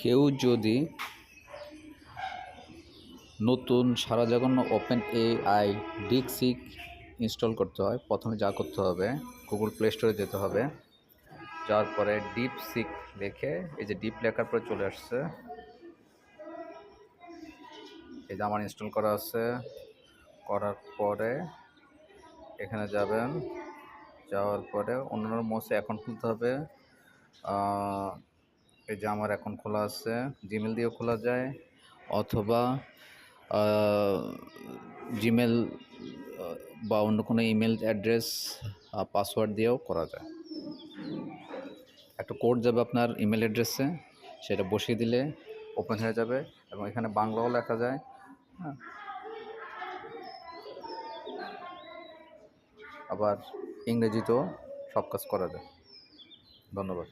কেউ যদি নতুন সারা জগন্ন ওপেন এআই ডিপসিক ইনস্টল করতে হয়, প্রথমে যা করতে হবে গুগল প্লে স্টোরে যেতে হবে। যাওয়ার পরে ডিপসিক লিখে, এই যে ডিপ লেখার পরে চলে আসছে, এই যে আমার ইনস্টল করা আছে। করার পরে এখানে যাবেন, যাওয়ার পরে অন্যান্য মোসে অ্যাকাউন্ট খুলতে হবে। এই যে আমার অ্যাকাউন্ট খোলা আছে, জিমেল দিয়েও খোলা যায় অথবা জিমেল বা অন্য কোনো ইমেল অ্যাড্রেস পাসওয়ার্ড দিয়েও করা যায়। একটা কোড যাবে আপনার ইমেল অ্যাড্রেসে, সেটা বসিয়ে দিলে ওপেন হয়ে যাবে এবং এখানে বাংলাও লেখা যায়। হ্যাঁ, আবার ইংরেজিতেও সব কাজ করা যায়। ধন্যবাদ।